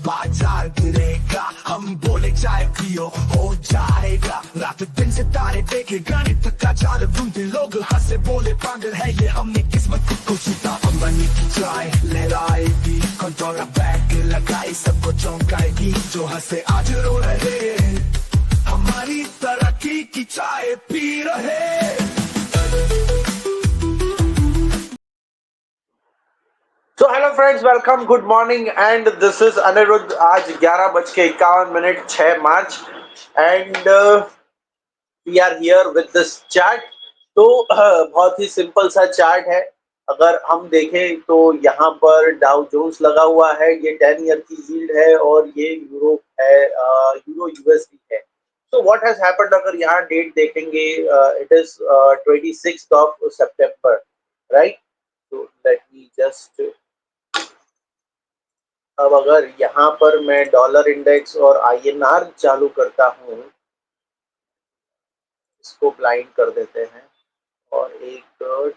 बाजार गिरेगा, हम बोले चाय पियो हो जाएगा। रात दिन से तारे देखे गणित का जाल ढूंढते लोग हंसे बोले पागल है ये, हमने किस्मत को जीता। अंबानी की चाय लहराएगी, कंट्रोल बैग लगाई सबको चौंकाएगी। जो हंसे आज रो रहे, हमारी तरक्की की चाय पी रहे। तो hello friends, welcome, good morning and this is Aniruddh. आज 11:51 6 March and we are here with this chart. तो बहुत ही सिंपल सा चार्ट है। अगर हम देखें तो यहाँ पर डाउ जोन्स लगा हुआ है, ये 10 ईयर की यील्ड है और ये यूरो है, यूरो यूएसडी है। तो व्हाट हैज हैपेंड, अगर यहाँ डेट देखेंगे, it is 26 of September, right. तो लेट मी जस्ट, अब अगर यहाँ पर मैं डॉलर इंडेक्स और आईएनआर चालू करता हूँ, इसको ब्लाइंड कर देते हैं और एक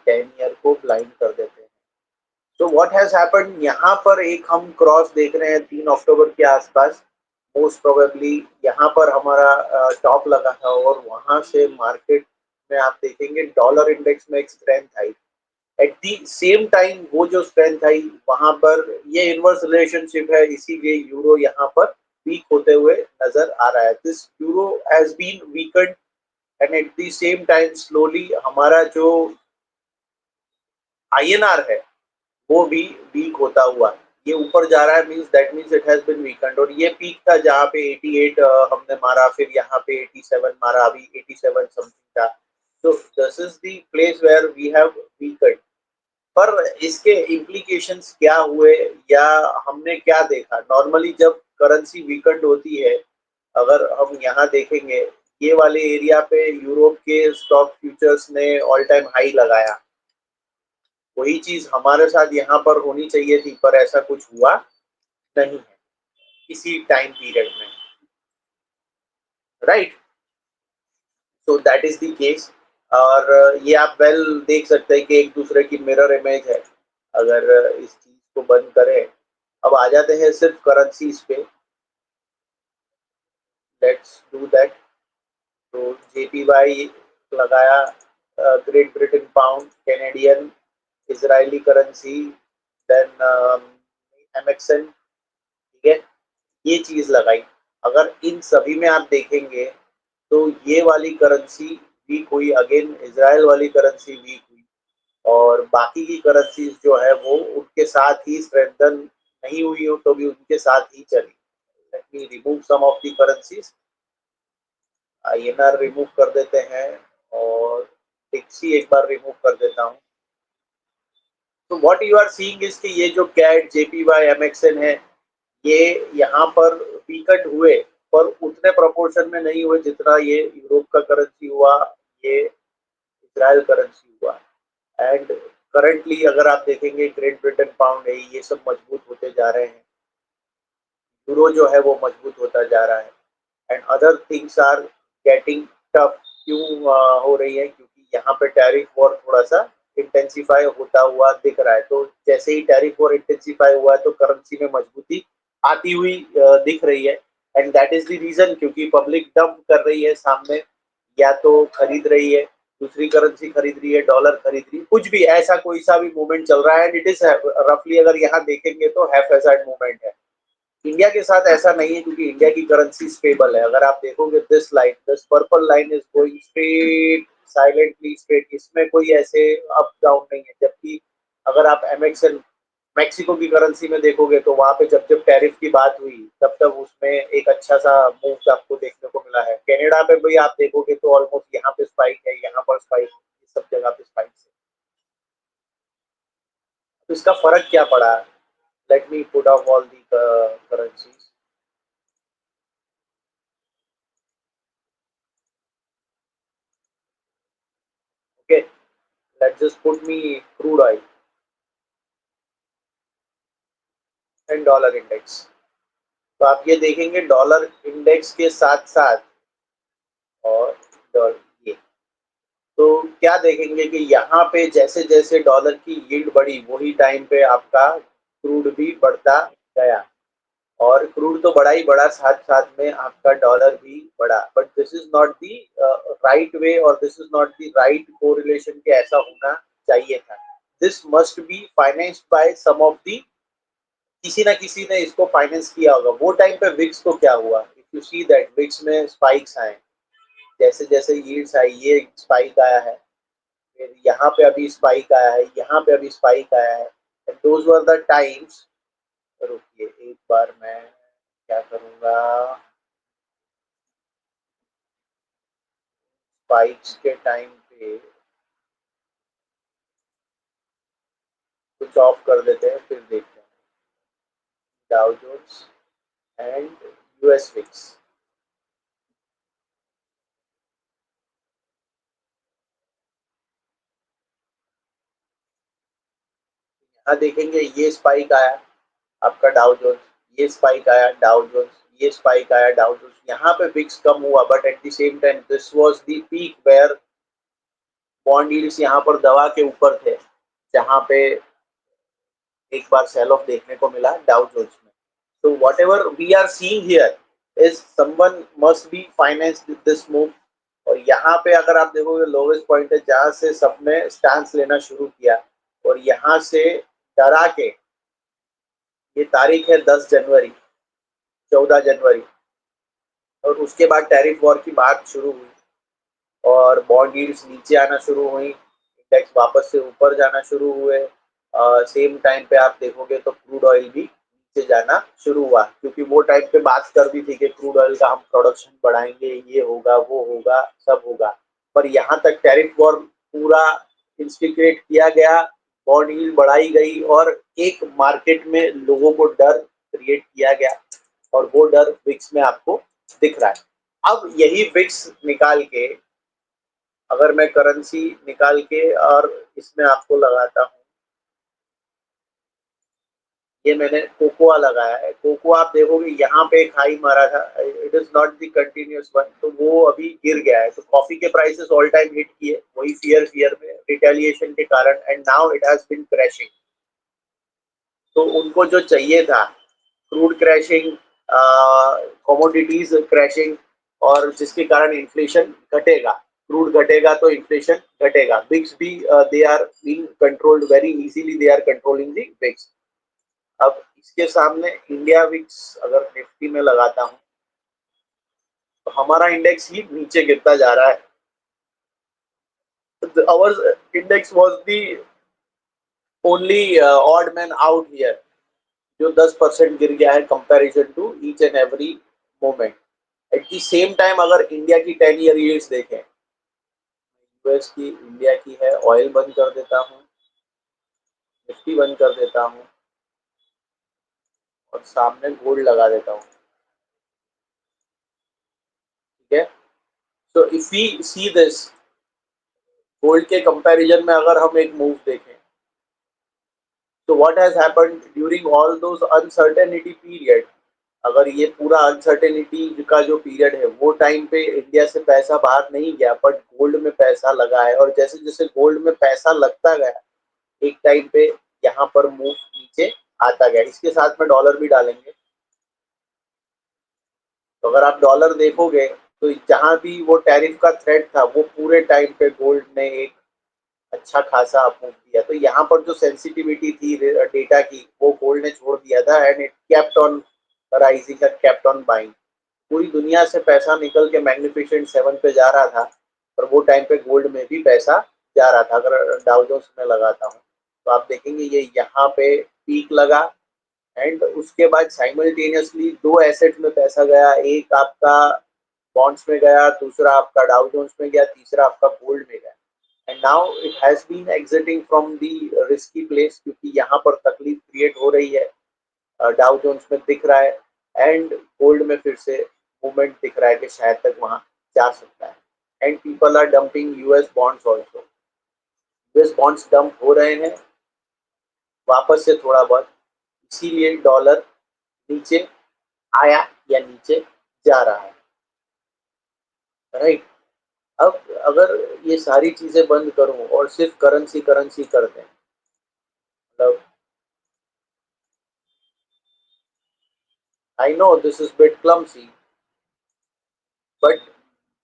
10 ईयर को ब्लाइंड कर देते हैं। तो व्हाट हैज हैपेंड, यहाँ पर एक हम क्रॉस देख रहे हैं 3 अक्टूबर के आसपास। मोस्ट प्रोबेबली यहाँ पर हमारा टॉप लगा था और वहां से मार्केट में आप देखेंगे डॉलर इंडेक्स में एक strength I. Eight the same time वो जो स्ट्रेंथ आई वहां पर ये इनवर्स रिलेशनशिप है, इसीलिए यूरो यहाँ पर वीक होते हुए नजर आ रहा है। This euro has been weakened and at the same time slowly हमारा जो आईएनआर है वो भी वीक होता हुआ ये ऊपर जा रहा है। Means that means it has been weekend. और ये पीक था जहाँ पे 88 हमने मारा, फिर यहाँ पे 87 मारा, अभी 87 समथिंग था। तो this is the place where we have weekend. पर इसके इम्प्लीकेशंस क्या हुए या हमने क्या देखा? नॉर्मली जब करेंसी वीकेंड होती है, अगर हम यहाँ देखेंगे ये वाले एरिया पे यूरोप के स्टॉक फ्यूचर्स ने ऑल टाइम हाई लगाया। वही चीज हमारे साथ यहाँ पर होनी चाहिए थी, पर ऐसा कुछ हुआ नहीं है इसी टाइम पीरियड में, right. So that is the case. और ये आप वेल देख सकते हैं कि एक दूसरे की मिरर इमेज है। अगर इस चीज को बंद करें, अब आ जाते हैं सिर्फ करेंसीज पे। Let's do that. तो जेपीवाई लगाया, Great Britain pound, Canadian, Israeli currency, then MXN, ठीक है, ये चीज लगाई। अगर इन सभी में आप देखेंगे तो ये वाली करेंसी वीक हुई, अगेन इजराइल वाली करेंसी वीक हुई, और बाकी की करेंसीज जो है वो उनके साथ ही स्ट्रेंथन नहीं हुई हो तो भी उनके साथ ही चली। Let me remove some of the currencies. INR remove कर देते हैं और टिक्सी एक बार रिमूव कर देता हूँ। तो what you are seeing is कि ये जो कैट, जेपीवाई, एमएक्सएन है, ये यहाँ पर वीकेंड हुए, पर उतने प्रोपोर्शन में नहीं हुए जितना ये यूरोप का करेंसी हुआ, ये इजराइल करेंसी हुआ। एंड करंटली अगर आप देखेंगे ग्रेट ब्रिटेन पाउंड है, ये सब मजबूत होते जा रहे हैं, यूरो जो है वो मजबूत होता जा रहा है। And other things are getting tough. क्यों हो रही है? क्योंकि यहाँ पे टैरिफ वॉर थोड़ा सा इंटेंसिफाई होता हुआ दिख रहा है। तो जैसे ही टैरिफ वॉर इंटेंसिफाई हुआ है तो करेंसी में मजबूती आती हुई दिख रही है। And that is the reason, क्योंकि पब्लिक डंप कर रही है सामने, या तो खरीद रही है, दूसरी करेंसी खरीद रही है, डॉलर खरीद रही है, कुछ भी ऐसा कोई सा भी मूवमेंट चल रहा है। एंड इट इज रफली, अगर यहाँ देखेंगे तो हैफ हैजार्ड मूवमेंट है। इंडिया के साथ ऐसा नहीं है क्योंकि इंडिया की करेंसी स्टेबल है। अगर आप देखोगे this line, this purple line is going straight, silently straight, इसमें कोई ऐसे अप डाउन नहीं है। जबकि अगर आप एमएक्सएन मैक्सिको की करेंसी में देखोगे तो वहां पे जब जब टैरिफ की बात हुई तब तब उसमें एक अच्छा सा मूव आपको देखने को मिला है। कनाडा पे भी आप देखोगे तो ऑलमोस्ट यहाँ पे स्पाइक है, यहाँ पर स्पाइक है, सब जगह पे स्पाइक है। तो इसका फर्क क्या पड़ा? Let me put off all the currencies. Okay, let's just put me crude oil and dollar index. तो आप ये देखेंगे डॉलर इंडेक्स के साथ साथ और डॉलर, ये तो क्या देखेंगे कि यहाँ पे जैसे जैसे डॉलर की यील्ड बढ़ी वही टाइम पे आपका क्रूड भी बढ़ता गया। और क्रूड तो बड़ा ही बड़ा, साथ साथ में आपका डॉलर भी बढ़ा, but this is not the right way और this is not the right correlation के ऐसा होना चाहिए था। This must be financed by some of the, किसी ना किसी ने इसको फाइनेंस किया होगा। वो टाइम पे विक्स को क्या हुआ, if you see that VIX में स्पाइक्स आए, जैसे जैसे यील्ड्स आई, ये स्पाइक आया है, फिर यहाँ पे अभी स्पाइक आया है, यहाँ पे अभी स्पाइक आया है, दोज वर द टाइम्स। रुकिए एक बार मैं क्या करूँगा, स्पाइक्स के टाइम पे कुछ ऑफ कर देते हैं, फिर देखते हैं Dow Jones and US Vicks. यहाँ देखेंगे ये स्पाइक आया आपका डाउ जोन्स, ये स्पाइक आया डाउ जोन्स, ये स्पाइक आया डाउ जोन्स, यहाँ पे विक्स कम हुआ, but at the same time this was the peak where bond yields यहाँ पर दवा के ऊपर थे, जहाँ पे एक बार सेल ऑफ देखने को मिला डाउ जोन्स में। तो whatever we are seeing here is someone must be financed this move. और यहाँ पे अगर आप देखोगे लोवेस्ट पॉइंट है जहाँ से सबने स्टैंस लेना शुरू किया, और यहाँ से डरा के, ये तारीख है 10 जनवरी, 14 जनवरी, और उसके बाद टैरिफ वॉर की बात शुरू हुई और बॉन्ड यील्ड्स नीचे आना शुरू हुई, इंडेक्स वापस से ऊपर जाना शुरू हुए। सेम टाइम पे आप देखोगे तो क्रूड ऑयल भी नीचे जाना शुरू हुआ, क्योंकि वो टाइम पे बात कर दी थी कि क्रूड ऑयल का हम प्रोडक्शन बढ़ाएंगे, ये होगा वो होगा सब होगा। पर यहाँ तक टैरिफ वॉर पूरा इंस्टिगेट किया गया, बॉन्ड यील्ड बढ़ाई गई, और एक मार्केट में लोगों को डर क्रिएट किया गया, और वो डर विक्स में आपको दिख रहा है। अब यही विक्स निकाल के अगर मैं करेंसी निकाल के और इसमें आपको लगाता हूँ, ये मैंने कोकोआ लगाया है, कोकोआ आप देखोगे यहाँ पे एक हाई मारा था, it is not the continuous one, तो वो अभी गिर गया है। तो कॉफी के प्राइसेस ऑल टाइम हिट किए, वही फियर फियर में रिटेलिएशन के कारण, and now it has been crashing. तो उनको जो चाहिए था, क्रूड क्रैशिंग, कमोडिटीज क्रैशिंग, और जिसके कारण इन्फ्लेशन घटेगा, क्रूड घटेगा तो इन्फ्लेशन घटेगा। बिग्स भी they are being controlled very easily, they are controlling the bigs. अब इसके सामने इंडिया विक्स अगर निफ्टी में लगाता हूँ, तो हमारा इंडेक्स ही नीचे गिरता जा रहा है। Our index was the only odd man out here, जो 10% गिर गया है comparison to each and every moment. At the same time अगर इंडिया की 10 ईयर यील्ड्स देखें, यूएस की, इंडिया की है, ऑयल बंद कर देता हूँ, निफ्टी बंद कर देता हूँ, और सामने गोल्ड लगा देता हूँ। ठीक है, तो if we see this, gold के कंपैरिजन में अगर हम एक मूव देखें, तो what has happened during all those uncertainty period, अगर ये पूरा अनसर्टेनिटी का जो पीरियड है वो टाइम पे इंडिया से पैसा बाहर नहीं गया, बट गोल्ड में पैसा लगा है, और जैसे जैसे गोल्ड में पैसा लगता गया, एक टाइम पे यहाँ पर मूव नीचे आता गया। इसके साथ में डॉलर भी डालेंगे, तो अगर आप डॉलर देखोगे तो जहां भी वो टैरिफ का थ्रेट था, वो पूरे टाइम पे गोल्ड ने एक अच्छा खासा मूव दिया। तो यहाँ पर जो सेंसिटिविटी थी डेटा की, वो गोल्ड ने छोड़ दिया था, and it kept on rising and kept on buying. पूरी दुनिया से पैसा निकल के मैग्निफिसेंट 7 पे जा रहा था, और वो टाइम पे गोल्ड में भी पैसा जा रहा था। अगर डाउ जोन्स में लगाता हूँ, तो आप देखेंगे ये यहाँ पे पीक लगा, एंड उसके बाद साइमल्टेनियसली दो एसेट में पैसा गया, एक आपका बॉन्ड्स में गया, दूसरा आपका डाउ जोन्स में गया, तीसरा आपका गोल्ड में गया। And now it has been exiting from the risky place, क्योंकि यहाँ पर तकलीफ क्रिएट हो रही है, डाउ जोन्स में दिख रहा है, एंड गोल्ड में फिर से मूवमेंट दिख रहा है कि शायद तक वहां जा सकता है। And people are dumping US bonds also, US bonds dump हो रहे हैं वापस से थोड़ा बहुत, इसीलिए डॉलर नीचे आया या नीचे जा रहा है। राइट, अब अगर ये सारी चीजें बंद करूं और सिर्फ करेंसी करेंसी कर दें, मतलब I know this is bit clumsy, but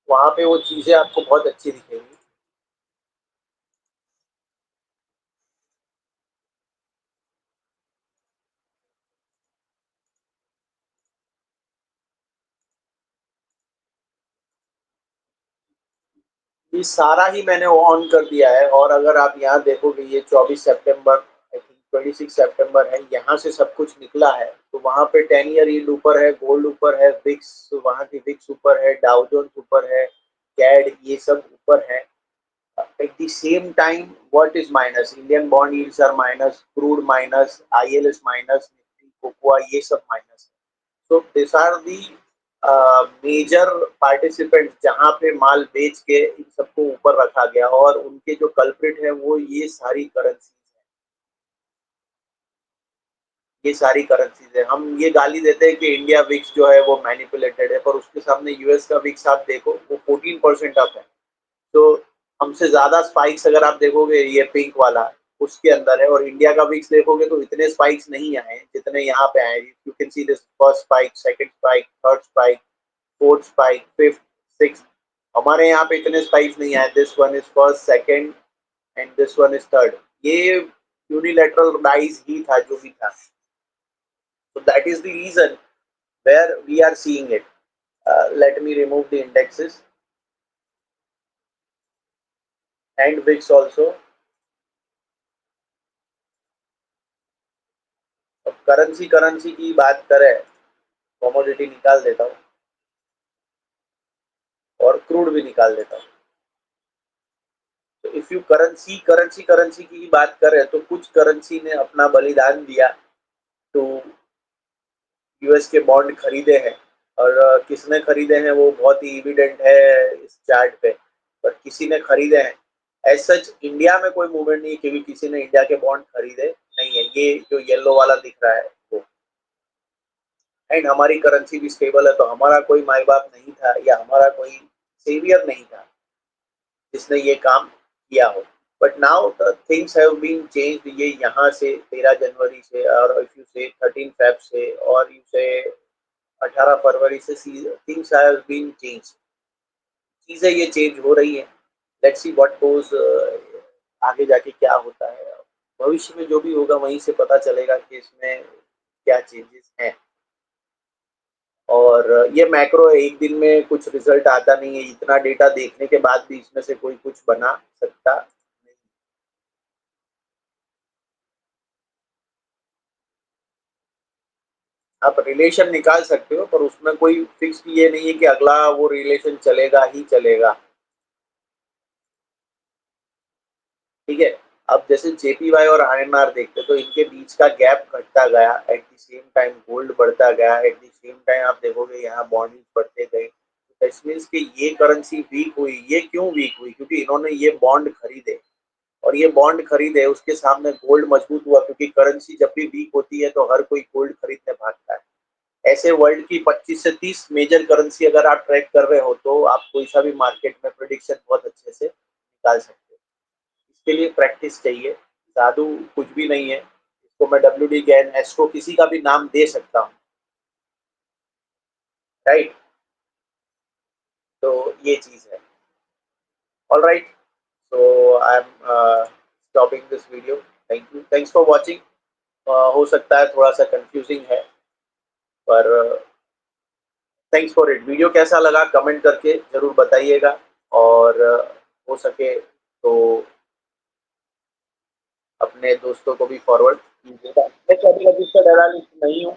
वहां पे वो चीजें आपको बहुत अच्छी दिखेंगी। ये सारा ही मैंने ऑन कर दिया है, और अगर आप यहाँ देखोगे ये 24 सितंबर, आई थिंक 26 सितंबर है, यहाँ से सब कुछ निकला है। तो वहां पे 10 ईयर यील्ड ऊपर है, गोल्ड ऊपर है, विक्स, वहां की विक्स ऊपर है, डाउ जोन्स ऊपर है, कैड ये सब ऊपर है। At the same time what is minus, Indian bond yields are minus, crude minus, ILS minus, Nifty cocoa ये सब माइनस। तो this are the major participant जहां पे माल बेच के इन सबको ऊपर रखा गया, और उनके जो कल्प्रिट है वो ये सारी करेंसी, ये सारी करेंसीज है। हम ये गाली देते हैं कि इंडिया विक्स जो है वो मैनिपुलेटेड है, पर उसके सामने यूएस का विक्स आप देखो वो 14% अप है। तो हमसे ज्यादा स्पाइक्स अगर आप देखोगे ये पिंक वाला उसके अंदर है, और इंडिया का विक्स देखोगे तो इतने स्पाइक्स नहीं आए जितने यहाँ पे आए। You can see this first spike, second spike, third spike, fourth spike, fifth, six. हमारे यहाँ पे इतने स्पाइक्स नहीं आए। This one is first, second and this one is third. ये यूनिलैटरल राइज ही था जो भी था। So that is the reason where we are seeing it. Let me remove the indexes and VIX also. अब currency currency की बात करें, commodity निकाल देता हूँ और क्रूड भी निकाल देता हूँ। तो if you currency currency currency की बात करें तो कुछ करेंसी ने अपना बलिदान दिया, तो यूएस के बॉन्ड खरीदे हैं, और किसने खरीदे हैं वो बहुत ही एविडेंट है इस चार्ट पे। पर किसी ने खरीदे हैं। एज सच इंडिया में कोई मूवमेंट नहीं है क्योंकि किसी ने इंडिया के बॉन्ड खरीदे नहीं है। ये जो येलो वाला दिख रहा है वो, एंड हमारी करेंसी भी स्टेबल है। तो हमारा कोई माई बाप नहीं था या हमारा कोई सेवियर नहीं था जिसने ये काम किया हो। But now the things have been changed. ये यहाँ से 13 जनवरी से, और इफ यू से 13 फेब से, और यू से 18 फरवरी से थिंग्स हैव बीन चेंज। चीजें ये चेंज हो रही है। लेट्स सी व्हाट गोज, आगे जाके क्या होता है। भविष्य में जो भी होगा वहीं से पता चलेगा कि इसमें क्या चेंजेस हैं। और ये मैक्रो है, एक दिन में कुछ रिजल्ट आता नहीं है। इतना डेटा देखने के बाद भी इसमें से कोई कुछ बना सकता नहीं। आप रिलेशन निकाल सकते हो पर उसमें कोई फिक्स ये नहीं है कि अगला वो रिलेशन चलेगा ही चलेगा। ठीक है। अब जैसे जेपीवाई और आईएनआर देखते तो इनके बीच का गैप घटता गया, eight the same time gold बढ़ता गया, एट द सेम टाइम आप देखोगे यहाँ बॉन्ड बढ़ते गए। दैट मीन्स कि ये करेंसी वीक हुई। ये क्यों वीक हुई? क्योंकि इन्होंने ये बॉन्ड खरीदे, और ये बॉन्ड खरीदे उसके सामने गोल्ड मजबूत हुआ। क्योंकि करेंसी जब भी वीक होती है तो हर कोई गोल्ड खरीदने भागता है। ऐसे वर्ल्ड की 25 से 30 मेजर करेंसी अगर आप ट्रैक कर रहे हो तो आप कोई सा भी मार्केट में प्रिडिक्शन बहुत अच्छे से निकाल सकते हो। इसके लिए प्रैक्टिस चाहिए, जादू कुछ भी नहीं है। इसको मैं डब्ल्यू डी गैन एस्ट्रो किसी का भी नाम दे सकता हूँ, राइट। तो ये चीज है। All right, so I am stopping this video. Thank you, thanks for watching. हो सकता है थोड़ा सा कंफ्यूजिंग है, पर थैंक्स फॉर इट। वीडियो कैसा लगा कमेंट करके जरूर बताइएगा, और हो सके तो अपने दोस्तों को भी फॉरवर्ड कीजिएगा। मैं कभी रजिस्टर्ड एनालिस्ट नहीं हूँ,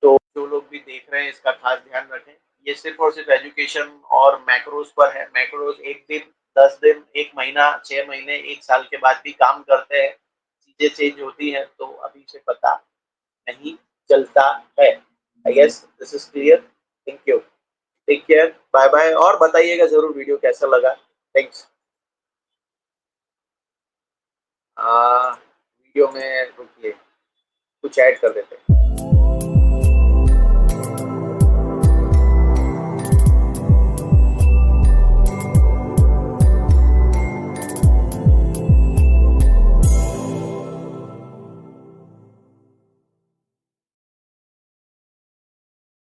तो जो लोग भी देख रहे हैं इसका खास ध्यान रखें। ये सिर्फ और सिर्फ एजुकेशन और मैक्रोज पर है। मैक्रोज एक दिन, 10 दिन, एक महीना, 6 महीने, एक साल के बाद भी काम करते हैं। चीजें चेंज होती हैं तो अभी से पता नहीं चलता है। I guess this is clear. Thank you, take care, bye bye, और बताइएगा जरूर वीडियो कैसा लगा। थैंक्स। वीडियो में रुकिए, कुछ ऐड कर देते हैं।